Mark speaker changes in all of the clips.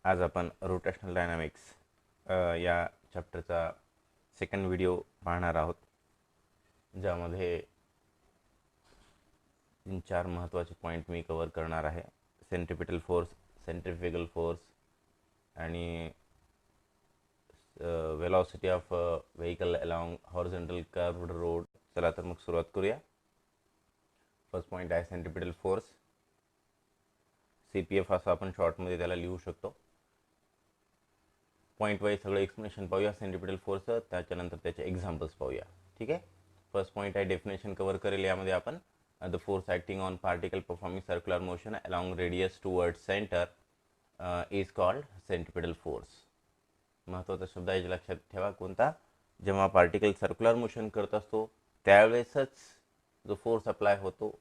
Speaker 1: आज आपण rotational dynamics या चॅप्टरचा सेकंड व्हिडिओ पाहणार आहोत, ज्यामध्ये 3-4 महत्त्वाचे पॉईंट मी कवर करणार आहे. सेंट्रिपिटल फोर्स, सेंट्रिफ्युगल फोर्स आणि velocity of vehicle along horizontal curved road. चला तर मग सुरुवात करूया. फर्स्ट पॉईंट आहे सेंट्रिपिटल फोर्स. CPF असं आपण शॉर्टमध्ये त्याला लिहू शकतो. पॉईंट वाईज सगळं एक्सप्लेनेशन पाहूया सेंट्रिपिटल फोर्सचं, त्याच्यानंतर त्याचे एक्झाम्पल्स पाहूया. ठीक आहे. फर्स्ट पॉईंट आहे डेफिनेशन कवर करेल यामध्ये आपण. The force acting on particle performing circular motion along radius toward centre is called centripetal force. महत्त्वाचा शब्द आहे, लक्षात ठेवा कोणता. जेव्हा पार्टिकल सर्क्युलर मोशन करत असतो त्यावेळेसच जो फोर्स अप्लाय होतो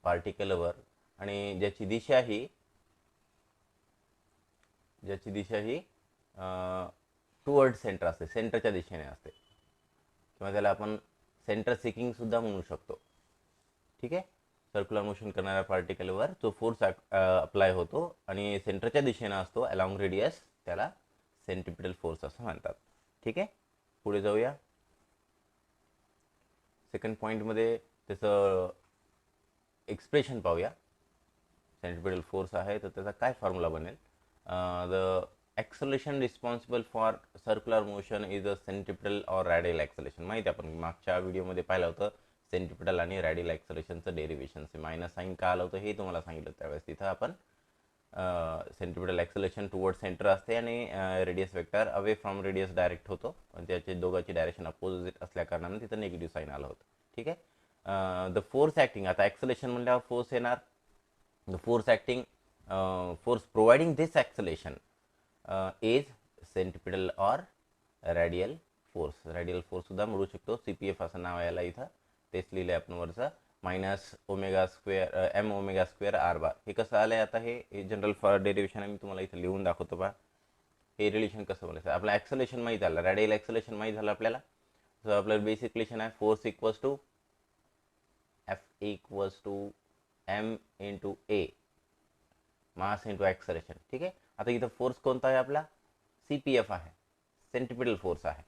Speaker 1: पार्टिकलवर आणि ज्याची दिशा ही टुवर्ड सेंटर असते, सेंटरच्या दिशेने असते, किंवा त्याला आपण सेंटर सिकिंग सुद्धा म्हणू शकतो. ठीक आहे. सर्क्युलर मोशन करणाऱ्या पार्टिकलवर जो फोर्स अप्लाय होतो आणि सेंटरच्या दिशेने असतो अलॉंग रेडियस, त्याला सेंट्रिपिटल फोर्स असं म्हणतात. ठीक आहे. पुढे जाऊया. सेकंड पॉईंटमध्ये त्याचं एक्सप्रेशन पाहूया. सेंट्रिपिटल फोर्स आहे तर त्याचा काय फॉर्म्युला बनेल. The acceleration responsible for circular motion is a centripetal or radial acceleration. माहिती आपण मागच्या व्हिडिओमध्ये पाहिलं होतं. सेंट्रिपिटल आणि रॅडियल ॲक्सलेशनचं डेरिव्हेशनचं मायनस साईन का आलं होतं हे तुम्हाला सांगितलं. त्यावेळेस तिथं आपण सेंट्रिपिटल ॲक्सलेशन टुवर्ड सेंटर असते आणि radius vector away from radius direct होतो आणि त्याचे दोघांची डायरेक्शन अपोजिट असल्या कारणाने तिथं निगेटिव्ह साईन आलं होतं. ठीक आहे. द फोर्स ॲक्टिंग, आता ॲक्सलेशन म्हणल्यावर फोर्स येणार. The force acting force providing this acceleration is centripetal or radial force. radial force सुद्धा मिळू शकतो. CPF असं नाव याला इथं तेच लिहिलं आपण वरचं. Minus omega square M omega square R bar. हे कसं आलं आहे आता, हे जनरल फॉर डेरिव्हेशन आहे, मी तुम्हाला इथं लिहून दाखवतो बा. हे रिलेशन कसं बोलायचं. आपलं ॲक्सलेशन माहीत झालं, रॅडियल ॲक्सलेशन माहीत झालं आपल्याला. सो आपलं बेसिक रिलेशन आहे force equals to F equals to M into A, mass into acceleration. ठीक आहे. आता इथं फोर्स कोणता आहे आपला, CPF आहे, सेंट्रिपिटल फोर्स आहे.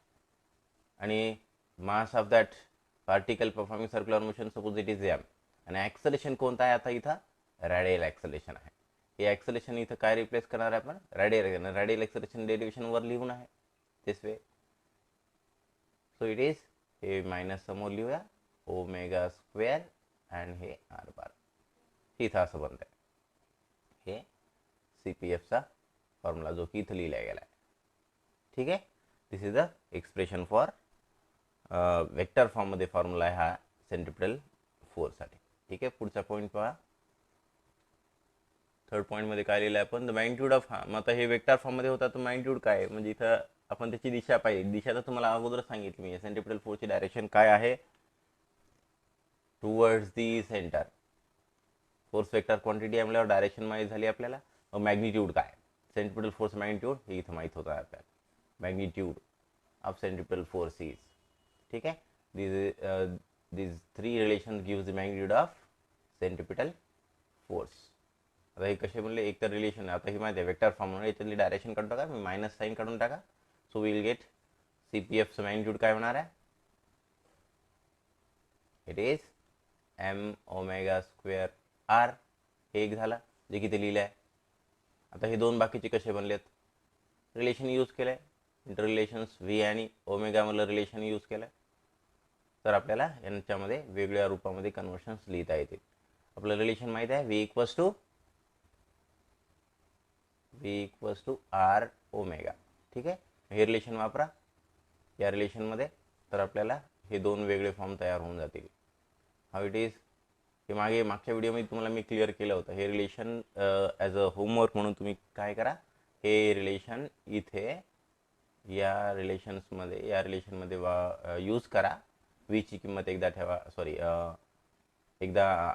Speaker 1: आणि mass of that particle performing circular motion suppose it is M. आणि ॲक्सलेशन कोणता आहे आता इथं, रॅडियल ॲक्सलेशन आहे. हे ॲक्सलेशन इथं काय रिप्लेस करणार आहे आपण, रॅडियल ॲक्सलेशन डेरिव्हेशनवर लिहून आहे this way. So it is, हे मायनस समोर लिहूया, ओमेगा स्क्वेअर अँड हे आर बार. इथं असं बनतं आहे. हे CPFचा फॉर्म्युला जो की इथं लिहिला गेला आहे. ठीक आहे. This is the expression for vector फॉर्ममध्ये फॉर्म्युला आहे हा सेंट्रिपिटल फोर्ससाठी. ठीक आहे. पुढचा पॉईंट पहा. थर्ड पॉईंटमध्ये काय लिहिलं आहे आपण, द मॅग्निट्यूड ऑफ, मग आता हे वेक्टर फॉर्ममध्ये होता तर मॅग्निट्यूड काय आहे, म्हणजे इथं आपण त्याची दिशा पाहिजे. दिशा तर तुम्हाला अगोदर सांगितली मी, सेंट्रिपिटल फोर्सची डायरेक्शन काय आहे, towards the centre. Force vector quantity आहे म्हणल्यावर डायरेक्शन माहीत झाली आपल्याला. मॅग्निट्यूड काय, सेंट्रिपिटल फोर्स मॅग्निट्यूड हे इथं माहीत होतं आपल्याला. Magnitude of centripetal force is. ठीक आहे. these three relations gives the magnitude of centripetal force. आता हे कसे म्हणले, एक तर रिलेशन, आता हे माहिती आहे वेक्टर फॉर्म म्हणून याच्यातली डायरेक्शन काढून टाका, मी मायनस साईन काढून टाका. सो विल गेट CPFचं मॅग्निट्यूड काय होणार आहे, it is M omega square R. हे एक झाला जे की ते लिहिलं आहे. आता हे दोन बाकीचे कसे बनलेत, रिलेशन यूज केलं आहे, इंटर रिलेशन्स व्ही आणि ओमेगामधलं रिलेशन यूज केलं आहे. तर आपल्याला यांच्यामध्ये वेगळ्या रूपामध्ये कन्व्हर्शन्स लिहिता येतील. आपलं रिलेशन माहीत आहे, V equals to R omega. ठीक आहे. हे रिलेशन वापरा या रिलेशनमध्ये, तर आपल्याला हे दोन वेगळे फॉर्म तयार होऊन जातील. हाऊ इट इज, हे मागच्या व्हिडिओमध्ये तुम्हाला मी क्लिअर केलं होतं. हे रिलेशन ॲज अ होमवर्क म्हणून तुम्ही काय करा, हे रिलेशन इथे या रिलेशनमध्ये यूज करा. व्हीची किंमत एकदा ठेवा, सॉरी एकदा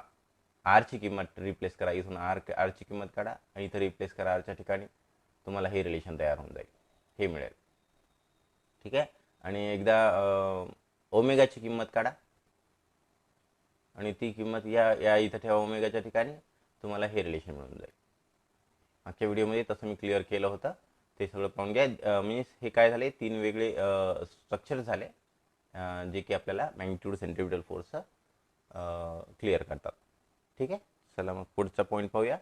Speaker 1: आरची किंमत रिप्लेस करा, इथून आरची किंमत काढा आणि इथं रिप्लेस करा आरच्या ठिकाणी, तुम्हाला हे रिलेशन तयार होऊन जाईल, हे मिळेल. ठीक आहे. आणि एकदा ओमेगाची किंमत काढा आणि ती किंमत या इथं ठेवा ओमेगाच्या ठिकाणी, तुम्हाला हे रिलेशन मिळून जाईल. मागच्या व्हिडिओमध्ये तसं मी क्लिअर केलं होतं, ते सगळं पाहून घ्या. मीन्स हे काय झाले, 3 वेगळे स्ट्रक्चर झाले जे की आपल्याला मॅग्निट्यूड सेंट्रिपिटल फोर्स क्लिअर करतात. ठीक आहे, चला मग पुढचा पॉईंट पाहूया.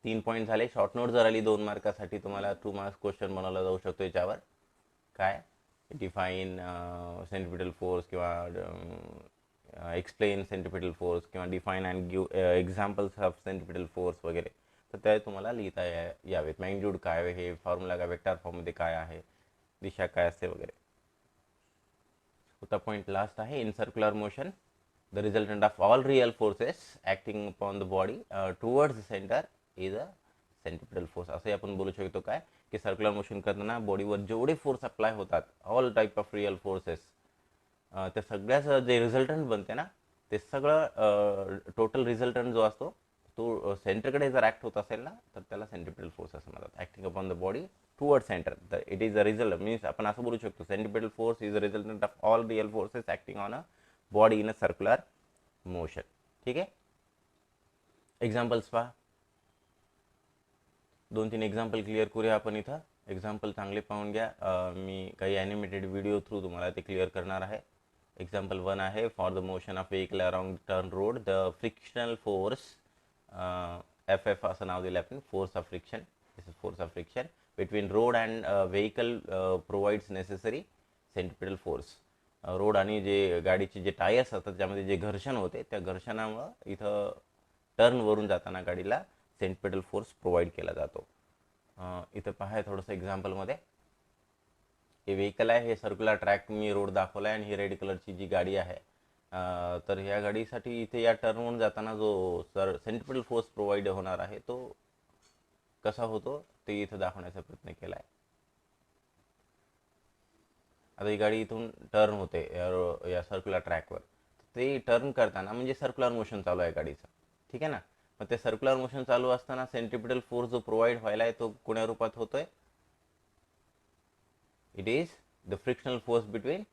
Speaker 1: 3 पॉईंट झाले. शॉर्ट नोट जर आली 2 मार्कासाठी तुम्हाला 2 मार्क्स क्वेश्चन बनवला जाऊ शकतो याच्यावर. काय डिफाईन सेंट्रिपिटल फोर्स किंवा एक्सप्लेन सेंट्रिपिटल फोर्स किंवा define and give examples of centripetal force वगैरे, तर ते तुम्हाला लिहिता यावेत. मॅग्निट्यूड काय आहे, हे फॉर्म्युला काय वेक्टर फॉर्ममध्ये काय आहे, दिशा काय असते वगैरे. होता पॉईंट लास्ट आहे. In circular motion the resultant of all real forces acting upon the body towards the center is a centripetal force. असे आपण बोलू शकतो काय की सर्क्युलर मोशन करताना बॉडीवर जेवढे फोर्स अप्लाय होतात, all type of real forces, त्या सगळ्याचं जे रिझल्टंट बनते ना, ते सगळं टोटल रिझल्टंट जो असतो तो सेंटरकडे जर ॲक्ट होत असेल ना, तर त्याला सेंट्रिपिटल फोर्स असं म्हणतात. Acting upon the body toward center, तर it is a result. Means आपण असं बोलू शकतो, centripetal force is a resultant of all real forces acting on a body in a circular motion. ठीक आहे, एक्झाम्पल्स पहा. 2-3 एक्झाम्पल क्लिअर करूया आपण इथं. एक्झाम्पल चांगले पाहून घ्या. मी काही ॲनिमेटेड व्हिडिओ थ्रू तुम्हाला ते क्लिअर करणार आहे. एक्झाम्पल 1 आहे, for the motion of vehicle around turn road the frictional force, FF असं नाव दिलं आपण, force of friction. This is force of friction between road and vehicle provides necessary centripetal force. Road आणि जे गाडीचे जे टायर्स असतात त्यामध्ये जे घर्षण होते, त्या घर्षणामुळं इथं टर्नवरून जाताना गाडीला सेंट्रिपिटल फोर्स प्रोव्हाइड केला जातो. इथं पहा थोडंसं एक्झाम्पलमध्ये, हे व्हेकल आहे, हे सर्क्युलर ट्रॅक मी रोड दाखवला आहे आणि ही रेड कलरची जी गाडी आहे, तर ह्या गाडीसाठी इथे या टर्नवरून जाताना जो सेंट्रिपिटल फोर्स प्रोव्हाइड होणार आहे तो कसा होतो ते इथं दाखवण्याचा प्रयत्न केला आहे. आता ही गाडी इथून टर्न होते या सर्क्युलर ट्रॅकवर, ते टर्न करताना म्हणजे सर्क्युलर मोशन चालू आहे गाडीचं. ठीक आहे ना, मग ते सर्क्युलर मोशन चालू असताना सेंट्रिपिटल फोर्स जो प्रोव्हाइड व्हायला आहे तो कोण्या रूपात होतोय? It is the frictional force between,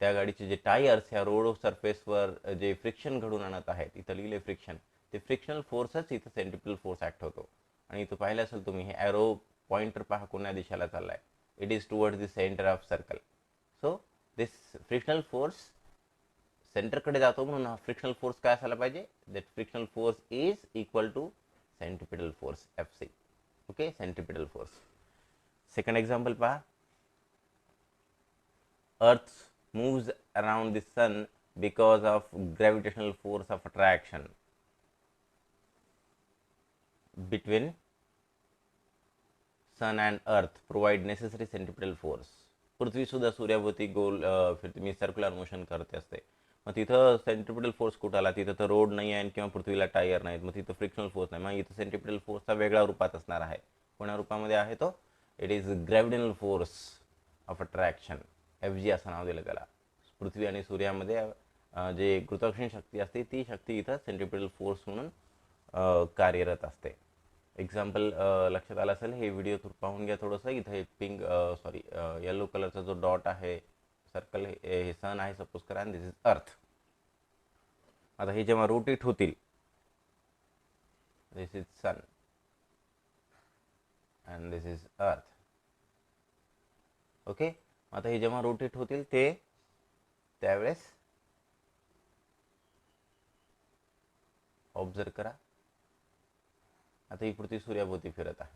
Speaker 1: त्या गाडीचे जे टायर्स ह्या रोड सरफेसवर जे फ्रिक्शन घडून आणत आहेत, इथं लिहिले फ्रिक्शन, ते फ्रिक्शनल फोर्सच इथं सेंट्रिपिटल फोर्स ॲक्ट होतो. आणि इथं पाहिलं असेल तुम्ही, हे ॲरो पॉइंटर पहा कोण्या दिशेला चाललाय, it is towards the center of circle. So this frictional force सेंटरकडे जातो, म्हणून हा फ्रिक्शनल फोर्स काय असायला पाहिजे? That frictional force is equal to centripetal force, FC. Okay, centripetal force. Second example पहा. Earth moves around the sun because of gravitational force of attraction between sun and earth provide necessary centripetal force. पृथ्वी सुद्धा सूर्याभोवती गोल फिरते, मी circular motion करते असते. मग तिथं centripetal force कुठं आला? तिथं तर रोड नाही आहे किंवा पृथ्वीला टायर नाहीत, मग तिथं फ्रिक्शनल फोर्स नाही. मग इथं सेंट्रिपिटल फोर्सचा वेगळ्या रूपात असणार आहे. कोण्या रूपामध्ये आहे तो? It is gravitational force of attraction, FG असं नाव दिलं त्याला. पृथ्वी आणि सूर्यामध्ये जे गुरुत्वाकर्षण शक्ती असते ती शक्ती इथं सेंट्रिपिटल फोर्स म्हणून कार्यरत असते. एक्झाम्पल लक्षात आलं असेल, हे व्हिडिओ पाहून घ्या थोडंसं. इथं हे पिंक येलो कलरचा जो डॉट आहे सर्कल, हे सन आहे सपोज करा, आणि दिस इज अर्थ. आता हे जेव्हा रोटेट होतील, this is sun and this is earth. Okay, आता हे जेव्हा रोटेट होतील ते त्यावेळेस ऑब्झर्व करा. आता ही पृथ्वी सूर्याभोवती फिरत आहे.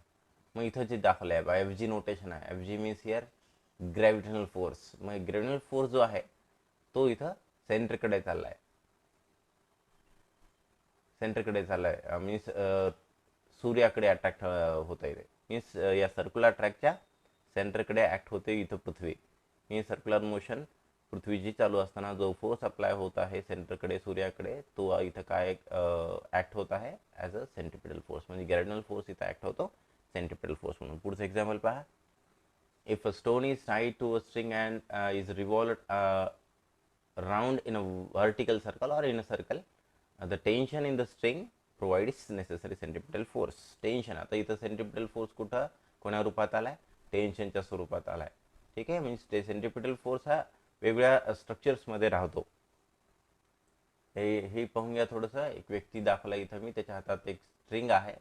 Speaker 1: मग इथं जे दाखवलं आहे बा, FG नोटेशन आहे. FG means here gravitational force. मग ग्रॅव्हिटेशनल फोर्स जो आहे तो इथं सेंटरकडे चाललाय, सेंटरकडे चाललाय. मीन्स सूर्याकडे अट्रॅक्ट होत आहे. मीन्स या सर्क्युलर ट्रॅकच्या सेंटरकडे ॲक्ट होते इथं पृथ्वी. मीन्स सर्क्युलर मोशन पृथ्वीची चालू असताना जो फोर्स अप्लाय होत आहे सेंटरकडे सूर्याकडे, तो इथं काय ॲक्ट होत आहे ॲज अ सेंट्रिपिटल फोर्स. म्हणजे ग्रॅव्हिटेशनल फोर्स इथं ॲक्ट होतो सेंट्रिपिटल फोर्स म्हणून. पुढचं एक्झाम्पल पहा. If a stone is tied to a string and is revolved round in a vertical circle or in a circle, the tension in the string provides necessary centripetal force. Tension, आता इथं centripetal force कुठं कोण्या रूपात आलाय? टेन्शनच्या स्वरूपात आलाय. ठीक आहे, मीन्स सेंट्रिपिटल फोर्स हा वेगवेगळ्या स्ट्रक्चर्समध्ये राहतो. हे पाहून घ्या थोडंसं. एक व्यक्ती दाखवला इथं मी, त्याच्या हातात एक स्ट्रिंग आहे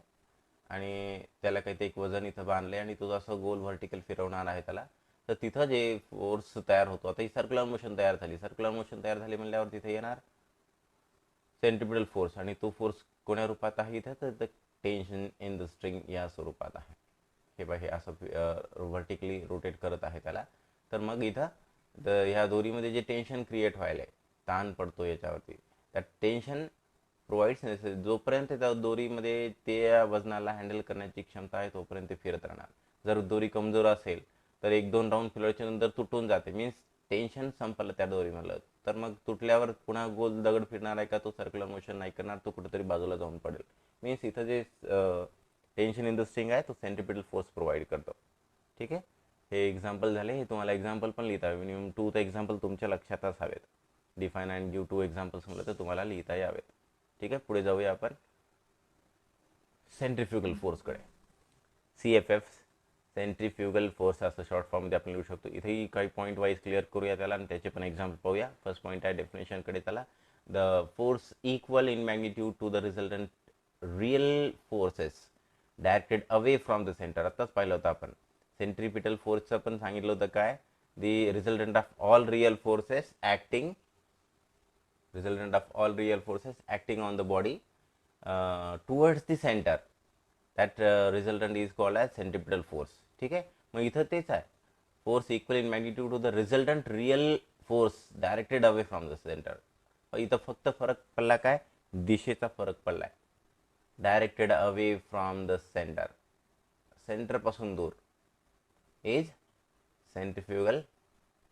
Speaker 1: आणि त्याला काही ते एक वजन इथं बांधले आणि तो असं गोल व्हर्टिकल फिरवणार आहे त्याला, तर तिथं जे फोर्स तयार होतो, आता ही सर्क्युलर मोशन तयार झाली, सर्क्युलर मोशन तयार झाली म्हणल्यावर तिथे येणार सेंट्रिपिटल फोर्स, आणि तो फोर्स कोण्या रूपात आहे इथं, तर टेन्शन इन द स्ट्रिंग या स्वरूपात आहे. हे बघ, हे असं व्हर्टिकली रोटेट करत आहे त्याला. तर मग इथं ह्या दोरीमध्ये जे टेन्शन क्रिएट व्हायला आहे, ताण पडतो याच्यावरती, त्या टेन्शन प्रोव्हाइड्स, जोपर्यंत त्या दोरीमध्ये त्या वजनाला हँडल करण्याची क्षमता आहे तोपर्यंत ते फिरत राहणार. जर दोरी कमजोर असेल तर 1-2 राऊंड फिरवल्याच्या नंतर तुटून जाते, मीन्स टेन्शन संपलं त्या दोरीमधलं. तर मग तुटल्यावर पुन्हा गोल दगड फिरणार आहे का, तो सर्क्युलर मोशन नाही करणार, तो कुठेतरी बाजूला जाऊन पडेल. मीन्स इथं जे टेन्शन इन द स्ट्रिंग आहे तो सेंट्रिपिटल फोर्स प्रोव्हाइड करतो. ठीक आहे, हे एक्झाम्पल झाले. हे तुम्हाला एक्झाम्पल पण लिहिता हवे, मिनिमम 2 तर एक्झाम्पल तुमच्या लक्षातच हवेत. डिफाईन अँड गिव्ह 2 एक्झाम्पल्स म्हटलं तर तुम्हाला लिहिता यावेत. ठीक आहे, पुढे जाऊया आपण सेंट्रिफ्युगल फोर्सकडे. CFF, सेंट्रिफ्युगल फोर्स असं शॉर्ट फॉर्ममध्ये आपण लिहू शकतो. इथेही काही पॉईंट वाईज क्लिअर करूया त्याला आणि त्याचे पण एक्झाम्पल पाहूया. फर्स्ट पॉईंट आहे डेफिनेशनकडे. त्याला the force equal in magnitude to the resultant real forces directed away from the centre. आत्ताच पाहिलं होतं आपण. सेंट्रिपिटल फोर्सचं पण सांगितलं होतं काय, the resultant of all real forces acting on the body towards the center, that resultant is called as centripetal force. ठीक आहे, मग इथं तेच आहे, force equal in magnitude to the resultant real force directed away from the centre. इथं फक्त फरक पडला काय, दिशेचा फरक पडलाय. Directed away from the centre, centre पासून दूर, इज सेंट्रिफ्युगल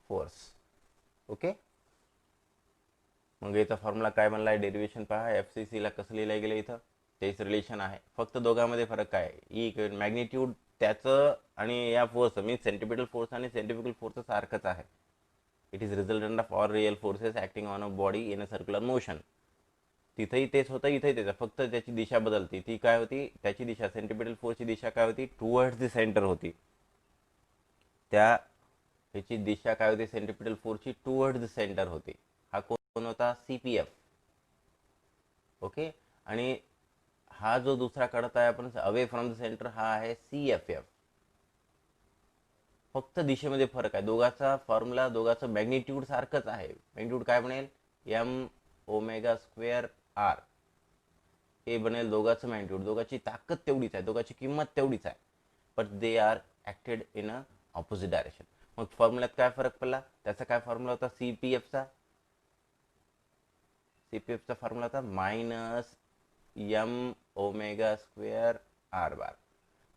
Speaker 1: फोर्स. ओके, मग याचा फॉर्म्युला काय बनला आहे, डेरिवेशन पहा. FCCला कसं लिहिलं गेलं इथं, तेच रिलेशन आहे, फक्त दोघांमध्ये फरक काय, मॅग्निट्यूड त्याचं आणि या फोर्स मीन्स सेंट्रिपिटल फोर्स आणि सेंट्रिफ्युगल फोर्स सारखंच आहे. It is resultant of all real forces acting on a body in a circular motion. तिथंही तेच होतं, इथंही तेच, फक्त त्याची दिशा बदलती. ती काय होती, त्याची दिशा, सेंट्रिपिटल फोर्सची दिशा काय होती, टुवर्ड्स द सेंटर होती. त्या ह्याची दिशा काय होती, सेंट्रिपिटल फोर्सची टुवर्ड्स द सेंटर होती. हा कोण होता, CPF. ओके, आणि हा जो दुसरा काढत आहे आपण अवे फ्रॉम द सेंटर, हा आहे CFF. फक्त दिशेमध्ये फरक आहे. दोघाचा फॉर्म्युला, दोघाचं मॅग्निट्यूड सारखंच आहे. मॅग्निट्यूड काय बनेल, m²r. हे बनेल दोघाचं मॅग्निट्यूड. दोघाची ताकद तेवढीच आहे, दोघाची किंमत तेवढीच आहे, but they are acted in a opposite direction. मग फॉर्म्युल्यात काय फरक पडला, त्याचा काय फॉर्म्युला होता, CPFचा फॉर्म्युला होता -m²r².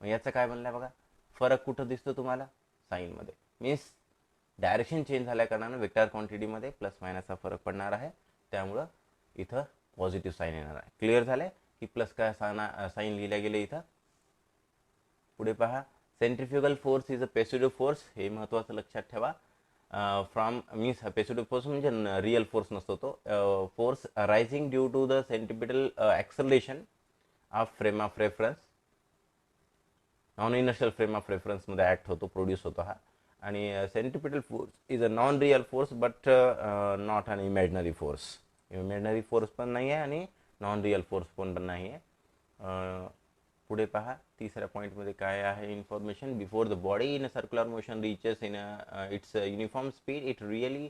Speaker 1: मग याचं काय बनलं बघा, फरक कुठं दिसतो तुम्हाला, साईनमध्ये. मीन्स डायरेक्शन चेंज झाल्या कारणानं वेक्टर क्वांटिटीमध्ये प्लस मायनसचा फरक पडणार आहे, त्यामुळं इथं पॉझिटिव्ह साईन येणार आहे. क्लिअर झालंय की प्लस काय साईन लिहिल्या गेले इथं. पुढे पहा, centrifugal force is a passive force. हे महत्त्वाचं लक्षात ठेवा. फ्रॉम मीन्स पेसिव्ह फोर्स म्हणजे रिअल फोर्स नसतो तो, force rising due to the centripetal acceleration of frame of reference. Non inertial frame of रेफरन्समध्ये ॲक्ट होतो, प्रोड्यूस होतो हा. आणि centripetal force is a non real force but not an imaginary force. Imaginary force पण नाही आहे आणि non real force पण नाही आहे. पुढे पहा, तिसऱ्या पॉईंटमध्ये काय आहे information, before the body in a circular motion reaches in its uniform speed, it really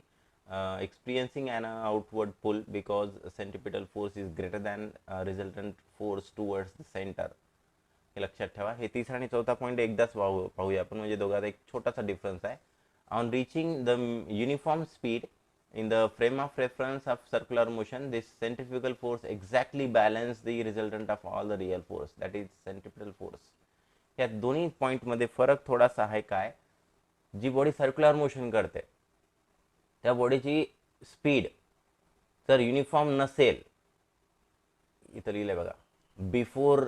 Speaker 1: experiencing an outward pull because centripetal force is greater than resultant force towards the center. हे लक्षात ठेवा. हे तिसरा आणि चौथा पॉईंट एकदाच पाहूया आपण, म्हणजे दोघांचा एक छोटासा डिफरन्स आहे. On reaching the uniform speed in the frame of reference of circular motion, this centrifugal force exactly balance the resultant of all the real force, that is centripetal force. या दोन्ही पॉइंट मध्ये फरक थोडासा आहे. काय, जी body circular motion करते त्या बॉडीची स्पीड जर युनिफॉर्म नसेल, इथं लिहिलंय बघा, before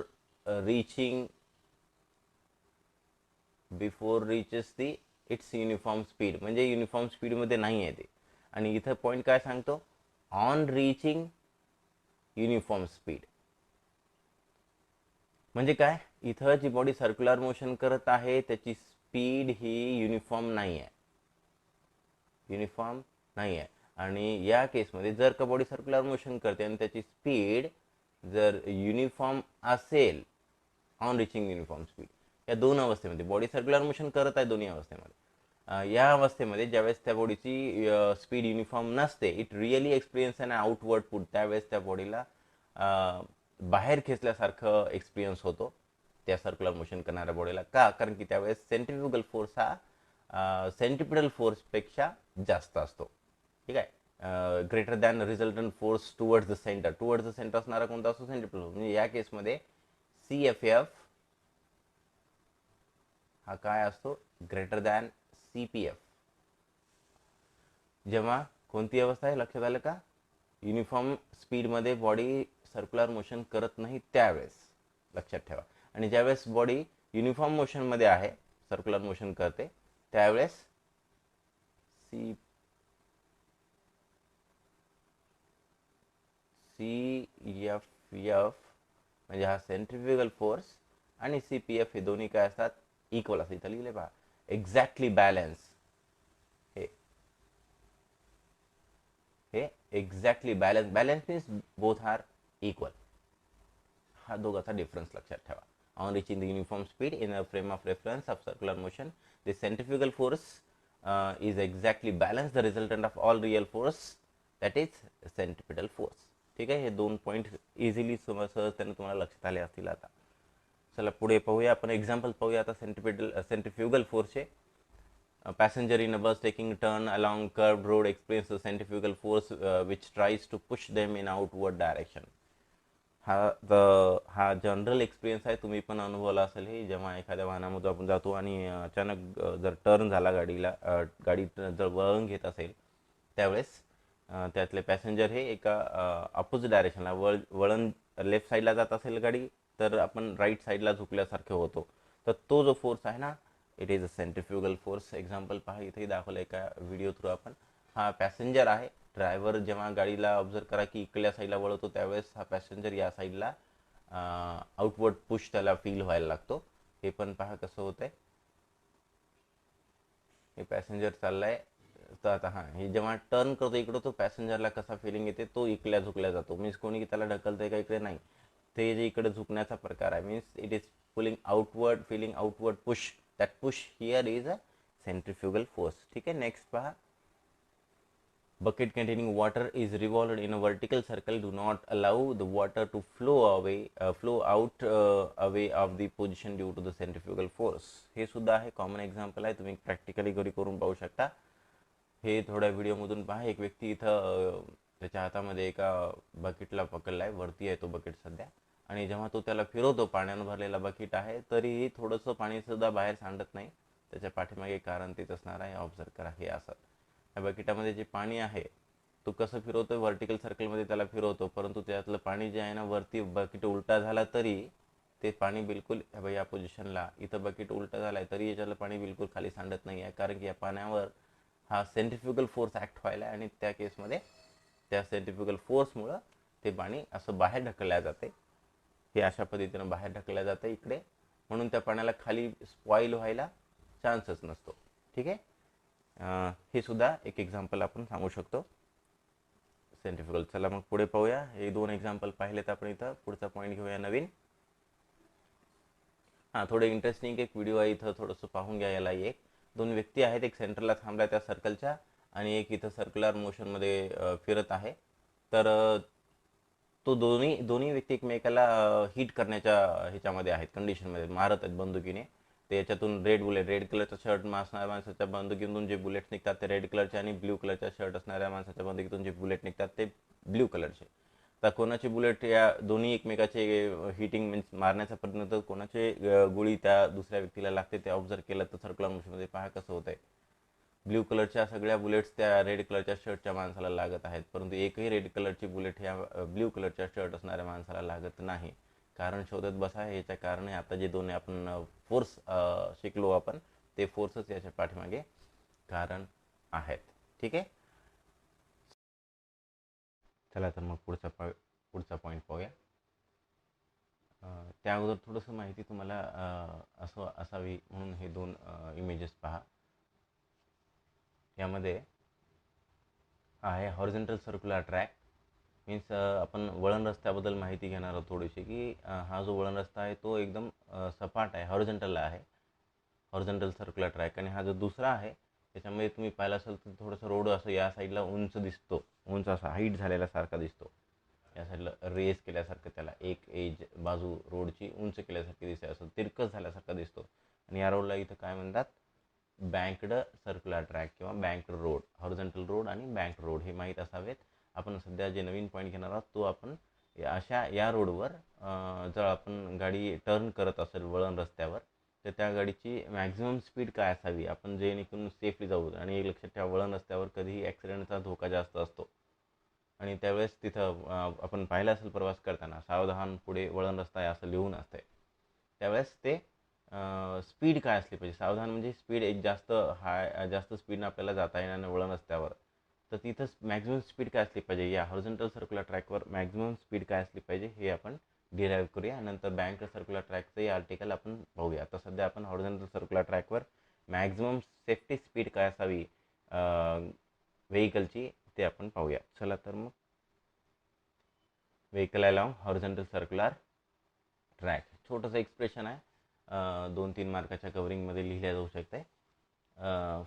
Speaker 1: reaches the its uniform speed, म्हणजे युनिफॉर्म स्पीडमध्ये नाही आहे ते. आणि इथं पॉईंट काय सांगतो, ऑन रिचिंग युनिफॉर्म स्पीड. म्हणजे काय, इथं जी बॉडी सर्क्युलर मोशन करत आहे त्याची स्पीड ही युनिफॉर्म नाही आहे. आणि या केसमध्ये जर का बॉडी सर्क्युलर मोशन करते आणि त्याची स्पीड जर युनिफॉर्म असेल ऑन रिचिंग युनिफॉर्म स्पीड. या दोन अवस्थेमध्ये बॉडी सर्क्युलर मोशन करत आहे दोन्ही अवस्थेमध्ये. या अवस्थेमध्ये ज्यावेळेस त्या बॉडीची स्पीड युनिफॉर्म नसते, it really experience an outward put. त्यावेळेस त्या बॉडीला बाहेर खेचल्यासारखं एक्सपिरियन्स होतो त्या सर्क्युलर मोशन करणाऱ्या बॉडीला. का? कारण की त्यावेळेस सेंट्रिफ्युगल फोर्स हा सेंट्रिपिटल फोर्सपेक्षा जास्त असतो. ठीक आहे. Greater than resultant force towards the centre. Towards the centre असणारा कोणता असतो? सेंट्रिपिटल. म्हणजे या केसमध्ये CFF हा काय असतो? Greater than CPF. जेव्हा कोणती अवस्था आहे लक्षात आलं का? युनिफॉर्म स्पीडमध्ये बॉडी सर्क्युलर मोशन करत नाही त्यावेळेस लक्षात ठेवा. आणि ज्यावेळेस बॉडी युनिफॉर्म मोशनमध्ये आहे, सर्क्युलर मोशन करते, त्यावेळेस CFF म्हणजे हा सेंट्रिफ्युगल फोर्स आणि CPF हे दोन्ही काय असतात? इक्वल असतात. इथं लिहिले पहा, एक्झॅक्टली बॅलन्स. हे exactly balance. Balance means both are equal. हा दोघांचा डिफरन्स लक्षात ठेवा. On reaching the uniform speed in a frame of reference of circular motion, the centrifugal force is exactly balance the resultant of all real force, that is centripetal force. ठीक आहे. हे दोन point easily सहजतेने तुम्हाला लक्षात आले असतील. आता चला पुढे पाहूया. आपण एक्झाम्पल पाहूया आता सेंट्रिफ्युगल फोर्सचे. A passenger in a bus taking a turn along curved road experiences a centrifugal force which tries to push them in outward direction. हा जनरल एक्सपिरियन्स आहे. तुम्ही पण अनुभवला असेल हे. जेव्हा एखाद्या वाहनामध्ये आपण जातो आणि अचानक जर टर्न झाला गाडी जर वळण घेत असेल, त्यावेळेस त्यातले पॅसेंजर हे एका अपोजिट डायरेक्शनला वळण लेफ्ट साईडला जात असेल गाडी, तर आपण राईट साईडला झुकल्यासारखे होतो. तर तो जो फोर्स आहे ना, it is a centrifugal force. Example पहा, इथेही दाखवलं एका व्हिडिओ थ्रू आपण. हा पॅसेंजर आहे. ड्रायव्हर जेव्हा गाडीला ऑब्झर्व करा की इकडल्या साईडला वळवतो, त्यावेळेस हा पॅसेंजर या साईडला आउटवर्ड पुश त्याला फील व्हायला लागतो. हे पण पहा कसं होतंय. हे पॅसेंजर चाललाय, तर आता हां, हे जेव्हा टर्न करतो इकडं, तो पॅसेंजरला कसा फिलिंग येते, तो इकडल्या झुकल्या जातो. मीन्स कोणी त्याला ढकलतंय का इकडे? नाही. ते जे इकडे झुकण्याचा प्रकार आहे, means it is pulling outward, feeling outward push. That push here is a centrifugal force. ठीक आहे. नेक्स्ट पहा. Bucket containing water is revolved in a vertical circle. Do not allow the water to flow out away of the position due to the centrifugal force. हे सुद्धा आहे common example आहे. तुम्ही practically घरी करून पाहू शकता. हे थोड्या व्हिडिओमधून पहा. एक व्यक्ती इथं त्याच्या हातामध्ये एका बकेटला पकडला आहे. वरती आहे तो बकेट सध्या. आणि जेव्हा तो त्याला फिरवतो, पाण्यानं भरलेला बकेट आहे, तरीही थोडंसं पाणीसुद्धा बाहेर सांडत नाही. त्याच्या पाठीमागे कारण तेच असणार आहे. ऑब्झर्व करा. हे असं या बकेटामध्ये जे पाणी आहे, तो कसं फिरवतो? व्हर्टिकल सर्कलमध्ये त्याला फिरवतो, परंतु त्यातलं पाणी जे आहे ना, वरती बकेट उलटा झाला तरी ते पाणी बिलकुल या पोझिशनला, इथं बकेट उलटा झाला आहे तरी याच्यातलं पाणी बिलकुल खाली सांडत नाही आहे. कारण की या पाण्यावर हा सेंट्रिफ्युगल फोर्स ॲक्ट व्हायला आहे आणि त्या केसमध्ये त्या सेंट्रिफ्युगल फोर्समुळं ते पाणी असं बाहेर ढकलल्या जाते. हे अशा पद्धतीनं बाहेर ढकलल्या जातं इकडे, म्हणून त्या पाण्याला खाली स्पॉईल व्हायला चान्सच नसतो. ठीक आहे. हे सुद्धा एक एक्झाम्पल आपण सांगू शकतो सेंट्रिफ्युगल. चला मग पुढे पाहूया. हे दोन एक्झाम्पल पाहिलेत आपण. इथं पुढचा पॉईंट घेऊया नवीन. थोडं इंटरेस्टिंग एक व्हिडिओ आहे इथं, थोडंसं पाहून घ्या. याला एक दोन व्यक्ती आहेत, एक सेंटरला थांबला त्या सर्कलच्या आणि एक इथं सर्क्युलर मोशनमध्ये फिरत आहे. तर तो दोन्ही व्यक्ती एकमेकाला हिट करण्याच्या ह्याच्यामध्ये आहेत, कंडिशनमध्ये मारत आहेत बंदुकीने. ते याच्यातून रेड कलरचा शर्ट असणाऱ्या माणसाच्या बंदुकीतून जे बुलेट्स निघतात ते रेड कलरचे, आणि ब्ल्यू कलरचा शर्ट असणाऱ्या माणसाच्या बंदुकीतून जे बुलेट निघतात ते ब्ल्यू कलरचे. तर कोणाची बुलेट या दोन्ही एकमेकाचे हिटिंग मीन्स मारण्याचा प्रयत्न, तर कोणाचे गोळी त्या दुसऱ्या व्यक्तीला लागते ते ऑब्झर्व केलं तर सर्क्युलर मोशनमध्ये पहा कसं होतंय. ब्ल्यू कलरच्या सगळ्या बुलेट्स त्या रेड कलरच्या शर्टच्या माणसाला लागत आहेत, परंतु एकही रेड कलरची बुलेट ह्या ब्ल्यू कलरच्या शर्ट असणाऱ्या माणसाला लागत नाही. कारण शोधत बसा. याच्या कारण आता जे दोन्ही आपण फोर्स शिकलो आपण, ते फोर्सच याच्या पाठीमागे कारण आहेत. ठीक आहे. चला तर मग पुढचा पॉईंट पाहूया. त्या अगोदर थोडंसं माहिती तुम्हाला असं असावी म्हणून हे दोन इमेजेस पहा. यामध्ये आहे हॉरिझॉन्टल सर्क्युलर ट्रॅक मीन्स आपण वळण रस्त्याबद्दल माहिती घेणार आहोत थोडीशी, की हा जो वळण रस्ता आहे तो एकदम सपाट आहे, हॉरिझॉन्टल आहे, हॉरिझॉन्टल सर्क्युलर ट्रॅक. आणि हा जो दुसरा आहे त्याच्यामध्ये तुम्ही पाहिलं असेल तर थोडंसं रोड असं या साईडला उंच दिसतो, उंच असा हाईट झालेल्यासारखा दिसतो, या साईडला रेस केल्यासारखं, त्याला एक एज बाजू रोडची उंच केल्यासारखी दिसते, असं तिरकस झाल्यासारखा दिसतो. आणि या रोडला इथं काय म्हणतात, बँक्ड सर्क्युलर ट्रॅक किंवा बँक्ड रोड, हॉरिझॉन्टल रोड आणि बँक्ड रोड हे माहीत असावेत. आपण सध्या जे नवीन पॉईंट घेणार आहोत तो आपण या रोडवर जर आपण गाडी टर्न करत असेल वळण रस्त्यावर, तर त्या गाडीची मॅक्झिमम स्पीड काय असावी, आपण जेणेकरून सेफली जाऊ. आणि एक लक्षात ठेवा, वळण रस्त्यावर कधीही ॲक्सिडेंटचा धोका जास्त असतो. आणि त्यावेळेस तिथं आपण पाहिलं असेल प्रवास करताना, सावधान पुढे वळण रस्ता आहे असं लिहून असते. त्यावेळेस ते स्पीड काय असली पाहिजे, सावधान म्हणजे स्पीड एक जास्त स्पीडनं आपल्याला जाता येणार नाही वळण रस्त्यावर, तर तिथं मॅक्झिमम स्पीड काय असली पाहिजे, या हॉरिझॉन्टल सर्क्युलर ट्रॅकवर मॅक्झिमम स्पीड काय असली पाहिजे हे आपण डिराईव्ह करूया. नंतर बँक सर्क्युलर ट्रॅकचंही आर्टिकल आपण पाहूया. आता सध्या आपण हॉरिझॉन्टल सर्क्युलर ट्रॅकवर मॅक्झिमम सेफ्टी स्पीड काय असावी व्हेकलची ते आपण पाहूया. चला तर मग, vehicle along horizontal circular track, छोटंसं एक्सप्रेशन आहे, 2-3 मार्काच्या कवरिंगमध्ये लिहिल्या जाऊ शकते.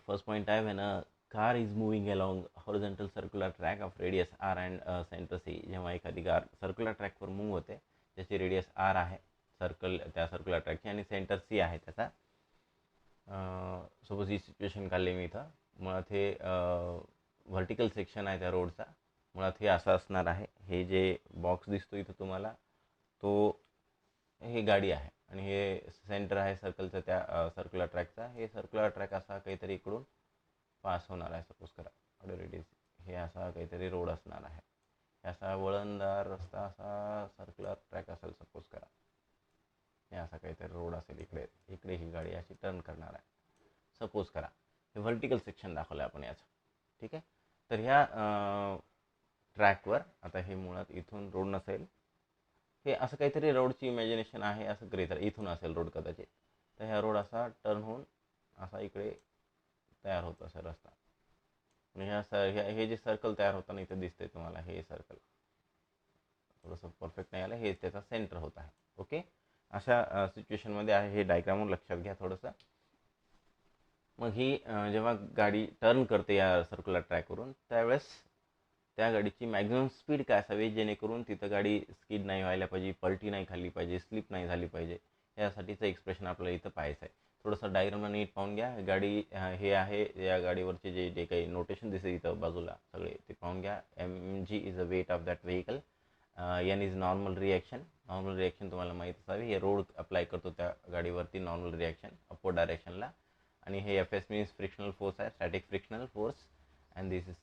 Speaker 1: फर्स्ट पॉईंट आहे, when a car is moving along horizontal circular track of radius R and centre C. जेव्हा एखादी कार सर्क्युलर ट्रॅकवर मूव्ह होते, ज्याची रेडियस आर आहे त्या सर्क्युलर ट्रॅकची, आणि सेंटर सी आहे त्याचा. सपोज ही सिच्युएशन काढली मी इथं. मुळात हे व्हर्टिकल सेक्शन आहे त्या रोडचा. मुळात हे असं असणार आहे, हे जे बॉक्स दिसतो इथं तुम्हाला, तो हे गाडी आहे, आणि हे सेंटर आहे सर्कलचं, त्या सर्क्युलर ट्रॅकचा. हे सर्क्युलर ट्रॅक असा काहीतरी इकडून पास होणार आहे, सपोज करा ऑलरेडी हे असा काहीतरी रोड असणार आहे, असा वळणदार रस्ता, असा सर्क्युलर ट्रॅक असेल सपोज करा, हे असा काहीतरी रोड असेल, इकडे इकडे ही गाडी अशी टर्न करणार आहे सपोज करा. हे व्हर्टिकल सेक्शन दाखवलं आहे आपण याचं, ठीक आहे. तर ह्या ट्रॅकवर आता हे मुळात इथून रोड नसेल, हे असं काहीतरी रोडची इमॅजिनेशन आहे, असं करीत इथून असेल रोड कदाचित. तर ह्या रोड असा टर्न होऊन असा इकडे तयार होत असेल रस्ता. आणि हे जे सर्कल तयार होताना इथं दिसतंय तुम्हाला, हे सर्कल थोडंसं परफेक्ट नाही आलं, हे त्याचा सेंटर होत आहे. ओके, अशा सिच्युएशनमध्ये आहे, हे डायग्रामवर लक्षात घ्या थोडंसं. मग ही जेव्हा गाडी टर्न करते या सर्क्युलर ट्रॅकवरून, त्यावेळेस त्या गाडीची मॅक्झिमम स्पीड काय असावी, जेणेकरून तिथं गाडी स्किड नाही व्हायला पाहिजे, पलटी नाही खाल्ली पाहिजे, स्लिप नाही झाली पाहिजे, यासाठीचं एक्सप्रेशन आपल्याला इथं पाहायचं आहे. थोडंसं डायग्रामला नीट पाहून घ्या. गाडी हे आहे, या गाडीवरचे जे काही नोटेशन दिसते इथं बाजूला सगळे ते पाहून घ्या. mg is a weight of that vehicle, N is normal reaction. Normal reaction तुम्हाला माहीत असावी, हे रोड अप्लाय करतो त्या गाडीवरती नॉर्मल रिॲक्शन अपवर्ड डायरेक्शनला. आणि हे F S means frictional force आहे, static frictional force. And this is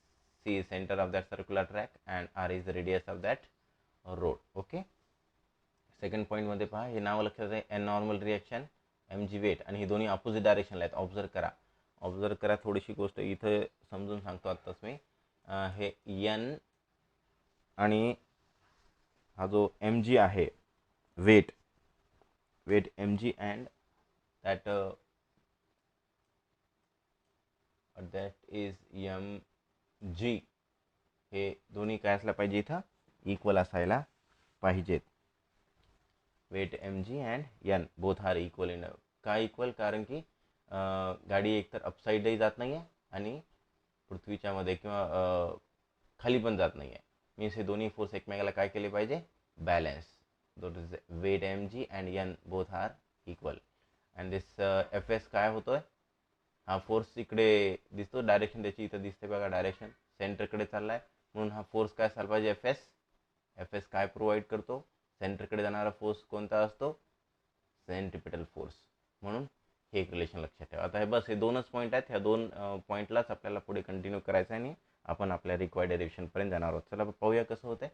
Speaker 1: C is center of that circular track and R is the radius of that road. Okay, second पॉईंटमध्ये पहा, हे नाव लक्षात आहे, N normal reaction, M G weight, आणि हे दोन्ही अपोजिट डायरेक्शनला आहेत. ऑब्झर्व करा थोडीशी गोष्ट इथं समजून सांगतो आत्ताच मी. हे एन आणि हा जो एम जी आहे, weight M G and that is M G, हे दोन्ही काय असला पाहिजे, इथं इक्वल असायला पाहिजेत. Weight M G and N both are equal in. का इक्वल, कारण की गाडी एकतर अपसाईडही जात नाही आहे आणि पृथ्वीच्या मध्ये किंवा खाली पण जात नाही आहे. मीन्स हे दोन्ही फोर्स एकमेकाला काय केले पाहिजे, balance. Weight M G and N both are equal. And this F S काय होतोय, हा फोर्स इकडे दिसतो, डायरेक्शन त्याची इथं दिसते बघा, डायरेक्शन सेंटरकडे चालला आहे, म्हणून हा फोर्स काय असायला पाहिजे, एफ एस काय प्रोव्हाइड करतो, सेंटरकडे जाणारा फोर्स कोणता असतो, सेंट्रिपिटल फोर्स. म्हणून हे एक रिलेशन लक्षात ठेवा. आता हे बस हे दोनच पॉईंट आहेत, ह्या दोन पॉईंटलाच आपल्याला पुढे कंटिन्यू करायचं आहे आणि आपण आपल्या रिक्वायर्ड डायरेक्शनपर्यंत जाणार आहोत. चला पाहूया कसं होतं.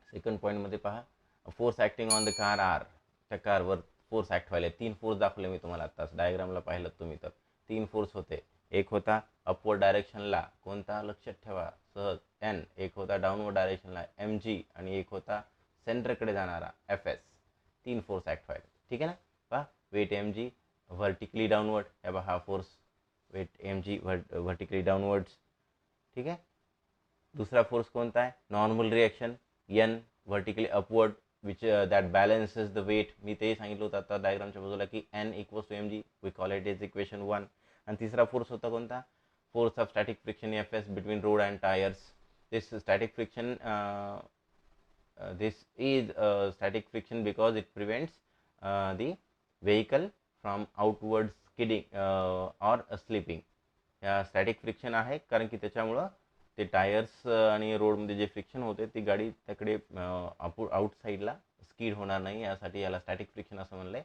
Speaker 1: सेकंड पॉईंटमध्ये पहा, force acting on the car are. त्या कारवर फोर्स ॲक्ट व्हायला 3 फोर्स दाखवले मी तुम्हाला आत्ताच, डायग्रामला पाहिलं तुम्ही तर 3 फोर्स होते. एक होता अपवर्ड डायरेक्शनला, कोणता लक्षात ठेवा सहज, एन. एक होता डाऊनवर्ड डायरेक्शनला एम जी, आणि एक होता सेंटरकडे जाणारा एफ एस. 3 फोर्स ॲक्ट व्हायला, ठीक आहे ना. पहा, weight M G vertically downward, हा force weight M G vertically downwards, ठीक आहे. दुसरा फोर्स कोणता आहे, normal reaction N vertically upward which that balances the weight. मी तेही सांगितलं होतं आता डायग्रामच्या बाजूला की N equals to M G, we call it is equation 1. आणि तिसरा फोर्स होता कोणता, force of static friction Fs between road and tires. This static friction this is static friction because it prevents the vehicle from outward skidding or slipping. या static friction आहे कारण की त्याच्यामुळं ते टायर्स आणि रोडमध्ये जे फ्रिक्शन होते ती गाडी त्याकडे आउटसाईडला स्कीड होणार नाही, यासाठी याला स्टॅटिक फ्रिक्शन असं म्हणलंय.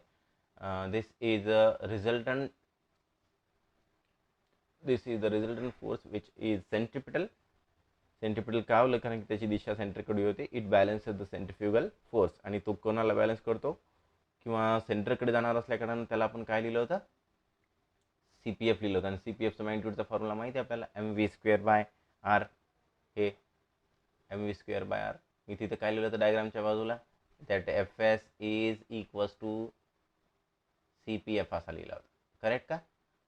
Speaker 1: This is the resultant force which is centripetal. Centripetal का होलं कारण की त्याची दिशा सेंटरकडे होते. It balances the centrifugal force. आणि तो कोणाला बॅलन्स करतो, किंवा सेंटरकडे जाणार असल्या कारणानं त्याला आपण काय लिहिलं होतं, CPF लिहिलं होतं. आणि CPFचा मॅग्निट्यूडचा फॉर्म्युला माहिती आहे आपल्याला, mv²/r. हे mv²/r. मी तिथं काय लिहिलं होतं डायग्रामच्या बाजूला, that Fs is equals to CPF असा लिहिला होता. करेक्ट का.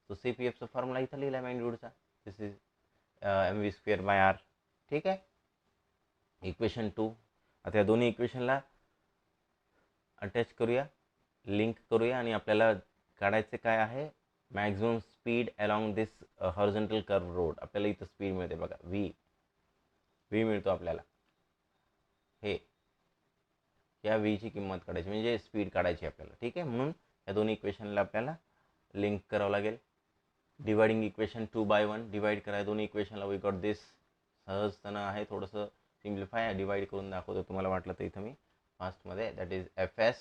Speaker 1: तो CPFचा फॉर्म्युला इथं लिहिला मॅग्निट्यूडचा. दिस इज mv²/r. ठीक आहे. इक्वेशन 2. आता या दोन्ही इक्वेशनला अटॅच करूया, लिंक करूया, आणि आपल्याला काढायचे काय आहे, मॅक्झिमम स्पीड अलॉंग दिस हॉरिझॉन्टल कर्व रोड. आपल्याला इथं स्पीड मिळते बघा, व्ही मिळतो आपल्याला. हे या व्हीची किंमत काढायची म्हणजे स्पीड काढायची आपल्याला. ठीक आहे. म्हणून या दोन्ही इक्वेशनला आपल्याला लिंक करावं लागेल. डिवायडिंग इक्वेशन 2/1 डिवाइड करा दोन्ही इक्वेशनला. वी गॉट दिस. सहजतानं आहे, थोडंसं सिम्प्लिफाय डिवाइड करून दाखवतो तुम्हाला वाटलं तर इथं मी फास्टमध्ये. That is Fs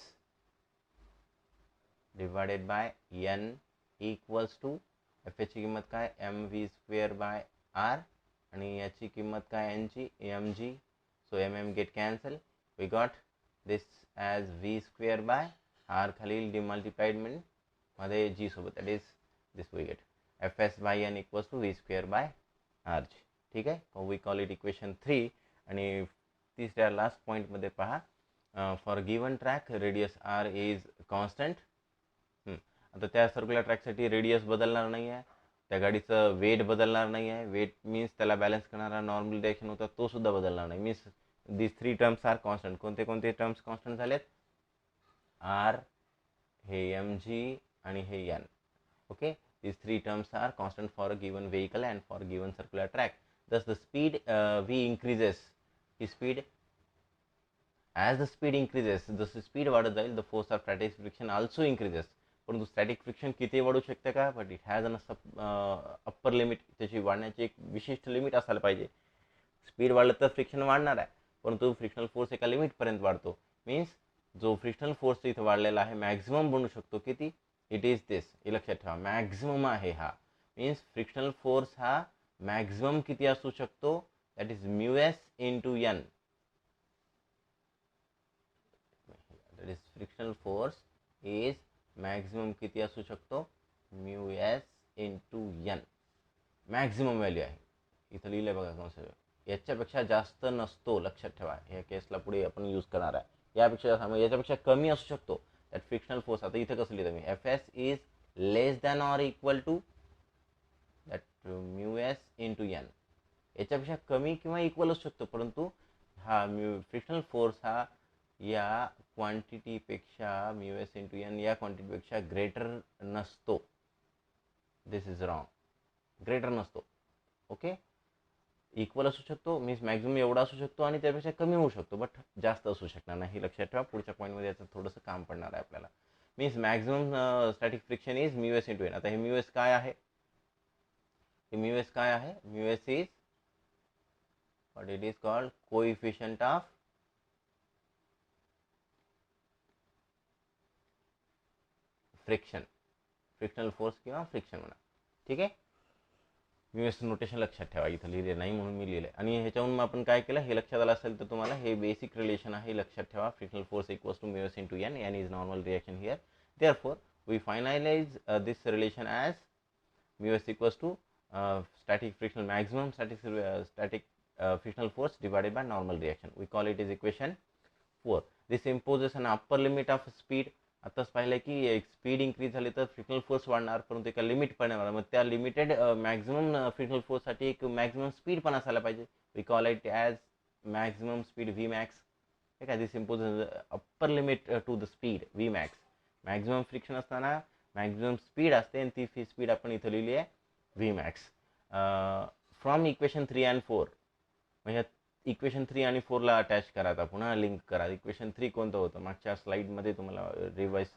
Speaker 1: divided by N equals to, Fsची किंमत काय, mv²/r, आणि याची किंमत काय एनची, mg. So mm get cancel. We got this as v²/r, खालील डिमल्टिप्लाइड मध्ये g सोबत, that is this we get Fs/n equals to v²/r. ठीक आहे. We call it equation 3. आणि तिसऱ्या लास्ट पॉईंटमध्ये पहा, for given track radius r is constant. आता त्या सर्क्युलर ट्रॅकसाठी रेडियस बदलणार नाही आहे, त्या गाडीचं वेट बदलणार नाही आहे. वेट मीन्स त्याला बॅलन्स करणारा नॉर्मल डायरेक्शन होता तो सुद्धा बदलणार नाही. मीन्स दिस 3 टर्म्स आर कॉन्स्टंट. कोणते कोणते टर्म्स कॉन्स्टंट झालेत, आर, हे mg आणि हे n. Okay. These 3 terms are constant for a given vehicle and for a given circular track. Thus the speed v increases. The speed, as the speed increases, the speed वाढत जाईल, the force of static friction also increases. परंतु static friction किती वाढू शकते का, but it has an upper limit. त्याची वाढण्याची एक विशिष्ट लिमिट असायला पाहिजे. स्पीड वाढलं तर फ्रिक्शन वाढणार आहे, परंतु फ्रिक्शनल फोर्स एका लिमिटपर्यंत वाढतो. मीन्स जो फ्रिक्शनल फोर्स इथं वाढलेला आहे मॅक्झिमम बनू शकतो किती, इट इज दिस. हे लक्षात ठेवा, मॅक्झिमम आहे हा. मीन्स फ्रिक्शनल फोर्स हा मॅक्झिमम किती असू शकतो, that is μs into n. That is frictional force is maximum किती असू शकतो, μs into n. Maximum value आहे इथं लिहिलं आहे बघा कॉन्सेप्ट. याच्यापेक्षा जास्त नसतो, लक्षात ठेवा. ह्या केसला पुढे आपण यूज करणार आहे. यापेक्षा याच्यापेक्षा कमी असू शकतो दॅट फ्रिक्शनल फोर्स. आता इथं कसं लिहिलं मी, Fs is less than or equal to that μs into n. याच्यापेक्षा कमी किंवा इक्वल असू शकतो, परंतु हा फ्रिक्शनल फोर्स हा या क्वांटिटीपेक्षा μs इंटू n या क्वांटिटीपेक्षा ग्रेटर नसतो. दिस इज रॉंग. ग्रेटर नसतो. ओके. इक्वल असू शकतो, मीन्स मॅक्झिमम एवढा असू शकतो आणि त्यापेक्षा कमी होऊ शकतो, बट जास्त असू शकणार नाही. लक्षात ठेवा, पुढच्या पॉईंटमध्ये याचं थोडंसं काम पडणार आहे आपल्याला. Means maximum static friction is μs into n. आता हे μs काय आहे, हे μs काय आहे, μs is what it is called coefficient of friction. Frictional force किंवा फ्रिक्शन म्हणा. ठीक आहे. μs नोटेशन लक्षात ठेवा, इथं लिहिले नाही म्हणून मी लिहिले. आणि ह्याच्यावरून आपण काय केलं हे लक्षात आलं असेल तर तुम्हाला, हे बेसिक रिलेशन आहे लक्षात ठेवा. Frictional force equals to μs into n. n is normal reaction here. Therefore we finalise this relation as μs equals to static frictional maximum static frictional force divided by normal reaction. We call it as equation 4. This imposes an upper limit of speed. आताच पाहिलं की एक speed increase झाली तर frictional force वाढणार, परंतु एका limit पण येणार. मग त्या लिमिटेड मॅक्झिमम फ्रिक्शनल फोर्ससाठी एक मॅक्झिमम स्पीड पण असायला पाहिजे. We call it as maximum speed V max. ठीक आहे, this impose upper limit to the speed V max. Maximum friction असताना मॅक्झिमम स्पीड असते आणि ती स्पीड आपण इथं लिहिली आहे V max. From equation 3 and 4, म्हणजे इक्वेशन 3 आणि 4ला अटॅच करा, आता पुन्हा लिंक करा. इक्वेशन 3 कोणतं होतं मागच्या स्लाईडमध्ये तुम्हाला रिवाईज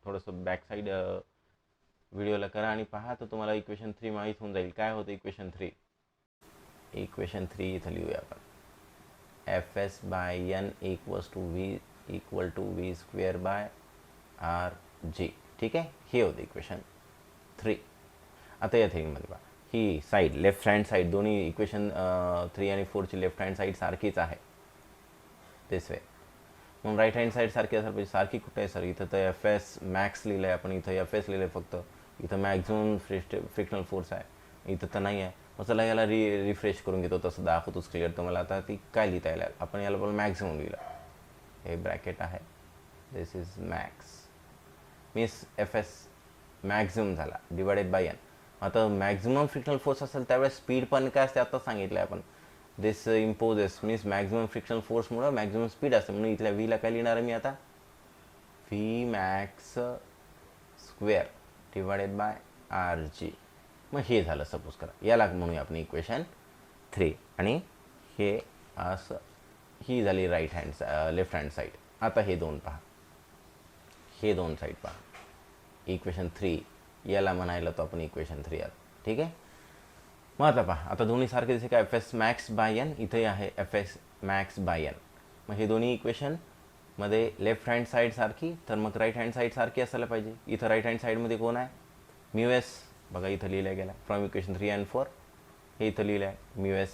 Speaker 1: थोडंसं बॅक साईड व्हिडिओला करा आणि पहा, तर तुम्हाला इक्वेशन 3 माहीत होऊन जाईल. काय होतं इक्वेशन 3? इक्वेशन 3 इथं लिहूया आपण. F S by N equal to V square by R G. ठीक आहे, हे होतं इक्वेशन 3. आता या थ्रीमध्ये पहा, ही साईड लेफ्ट हँड साईड, दोन्ही इक्वेशन 3 आणि 4ची लेफ्ट हँड साईड सारखीच आहे दिस वे. मग राईट हँड साईड सारखी असायला पाहिजे. सारखी कुठे आहे सर? इथं तर एफ एस मॅक्स लिहिलं आहे आपण, इथं एफ एस लिहिलं आहे फक्त. इथं मॅक्झिमम फ्रिक्शनल फोर्स आहे, इथं तर नाही आहे. मग चला याला रिफ्रेश करून घेतो, तसं दाखवतोच क्लिअर तुम्हाला. आता ती काय लिहिता येईल, आपण याला पण मॅक्झिमम लिहिलं, हे ब्रॅकेट आहे, this is max, means F S maximum झाला डिवायडेड बाय एन. आता मॅक्झिमम फ्रिक्शनल फोर्स असेल त्यावेळेस स्पीड पण काय असते आता सांगितलं आहे आपण. This imposes means maximum frictional फोर्समुळं मॅक्झिमम स्पीड असते, म्हणून इथल्या व्हीला काय लिहिणार आहे मी आता? V max square divided by R G. मग हे झालं सपोज करा, याला म्हणूया आपण इक्वेशन 3. आणि हे असं, ही झाली right hand left hand side. आता हे दोन पहा, हे दोन साईड पहा, इक्वेशन 3 याला म्हणायला तो आपण इक्वेशन 3 आत. ठीक आहे, मग आता पहा, आता दोन्ही सारखे जसे काय F S max by N, इथे आहे F S max by N. मग हे दोन्ही इक्वेशनमध्ये लेफ्ट हँड साईड सारखी, तर मग राईट हँड साईड सारखी असायला पाहिजे. इथं राईट हँड साईडमध्ये कोण आहे? Mu S. बघा इथं लिहिलं गेला फ्रॉम इक्वेशन 3 अँड 4, हे इथं लिहिलं आहे म्यू एस.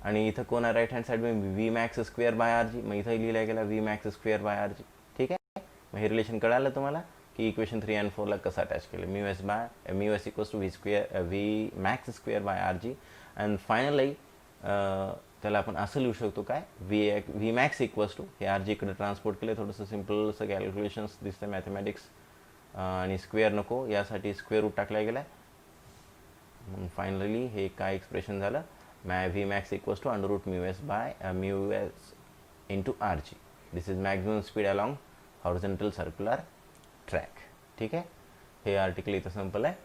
Speaker 1: आणि इथं कोण आहे राईट हँड साईडमध्ये? V max square by R G. मग इथं लिहिलं गेला V max square by R G. ठीक आहे, मग हे रिलेशन कळालं तुम्हाला की इक्वेशन 3 अँड 4ला कसं अटॅच केलं. Mu S equals to V max square by R G. And finally त्याला आपण असं लिहू शकतो काय, व्ही मॅक्स इक्वल्स टू, हे आर जी इकडे ट्रान्सपोर्ट केलं, थोडंसं सिम्पल असं कॅल्क्युलेशन्स दिसतं मॅथमॅटिक्स, आणि स्क्वेअर नको यासाठी स्क्वेअर रूट टाकला गेला. मग फायनली हे काय एक्सप्रेशन झालं, V max equals to under root mu S into R G. This is maximum speed along horizontal circular track. ठीक आहे, हे आर्टिकल इथं संपलं आहे.